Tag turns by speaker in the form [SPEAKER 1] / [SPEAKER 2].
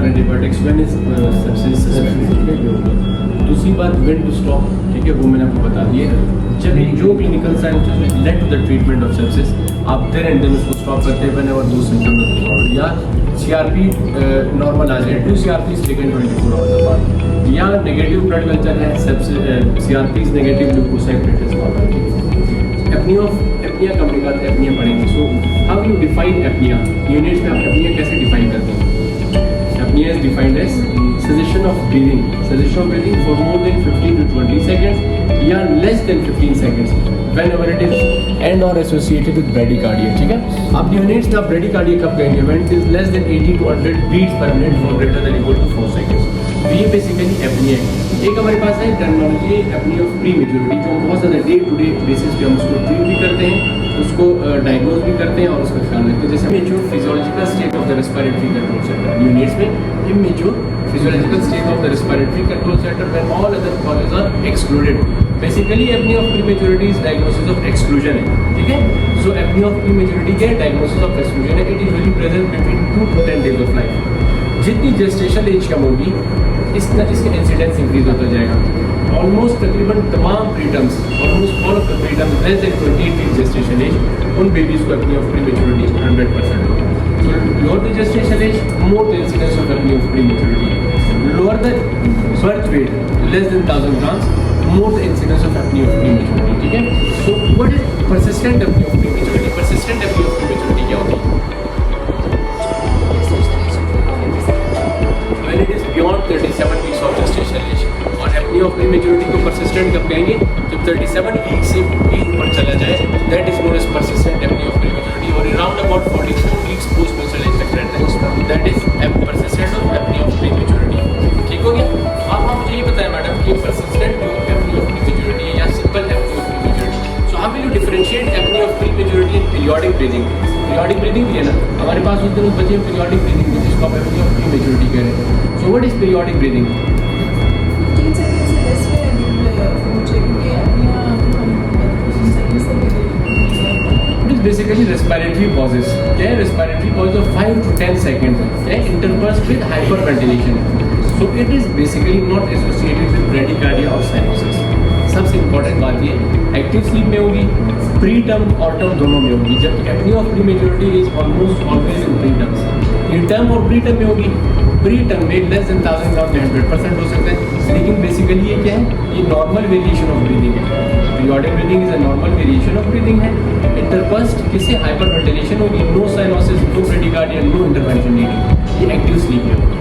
[SPEAKER 1] Are antibiotics when is sepsis suspected. दूसरी बात when to stop, ठीक है, वो मैंने आपको बता दिया। जब जो clinical science led to the treatment of sepsis, आप देयर एंड देन उसको स्टॉप करते हैं व्हेनेवर दो सिम्टम्स या सीआरपी नॉर्मल आ जाए, 2 CRPs टेकन 24 आवर्स बाद, या नेगेटिव ब्लड कल्चर है, सेप्सिस CRPs नेगेटिव ल्यूकोसाइटेटिस वाला। एपनिया का बात एपनिया पढ़ेंगे। So how you define apnoea, units में आप एपनिया कैसे डिफाइन करते हैं? Apnoea is defined as cessation of breathing for more than 15 to 20 seconds या less than 15 seconds whenever it is and or associated with bradycardia, ठीक है। आप units में आप ब्रेडिकार्डिया कब कहेंगे? when it is less than 80 to 100 beats per minute for greater than equal to 4 seconds। तो ये बेसिकली एपनिया है। एक हमारे पास है terminology apnoea of pre maturity, जो बहुत ज़्यादा डे टू डे बेसिस पे हम उसको ट्रीट भी करते हैं, उसको डायग्नोज भी करते हैं और उसका ख्याल रखते हैं। जैसे immature physiological state of the respiratory control centre units में, immature physiological state of the respiratory control center when all other causes are excluded। Basically apnea of prematurity is diagnosis of exclusion है, ठीक है। So apnea of prematurity क्या है? Diagnosis of exclusion है। It is usually present between 2 to 10 days of life। जितनी gestation age कम होगी इसका incidence increase होता जाएगा। ऑलमोस्ट तकरीबन तमाम preterms, almost all of the preterms less than 28 week gestation age, उन बेबीज को apnea of prematurity 100% होगा। So lower the gestation age, more the incidence of apnea of prematurity। Lower the birth weight, less than 1000 grams, more the incidence of apnea of prematurity, ठीक है। So what is persistent apnea of prematurity? Persistent apnea of prematurity क्या होती है? When it is beyond 37 weeks of gestation age। और apnea of prematurity को persistent कब कहेंगे? जब 37 week से भी ऊपर चला जाए, that is known as persistent apnea of prematurity। और around about 44 weeks post menstrual age तक रहता है, that is persistent of apnea of prematurity। ठीक हो गया। अब आप मुझे ये बताएं मैडम कि persistent apnea of prematurity है या simple apnea of prematurity। So how will you differentiate apnea of prematurity and periodic breathing? Periodic breathing भी है ना, हमारे पास उस दिन बचे periodic breathing भी, जिसको आप apnea of prematurity कह रहे हैं। So what is periodic breathing?
[SPEAKER 2] 15 seconds से less में क्योंकि apnea
[SPEAKER 1] It is basically respiratory pauses। क्या है respiratory pause of 5 to 10 seconds? क्या है interspersed with hyperventilation। So it is basically not associated with bradycardia or cyanosis। सबसे important बात ये एक्टिव स्लीप में होगी, प्री टर्म और टर्म दोनों में होगी। जब apnoea of prematurity is almost always in pre terms. In term और प्री टर्म में होगी। प्री टर्म में लेस देन 1000 ग्राम में 100% हो सकता है, लेकिन बेसिकली ये क्या है? ये नॉर्मल वेरिएशन ऑफ ब्रीदिंग है। Periodic breathing is a normal variation of breathing है। इंटरबर्स्ट किससे? हाइपर वेंटिलेशन होगी, no cyanosis, no bradycardia, no intervention needed. ये एक्टिव स्लीप में होगी।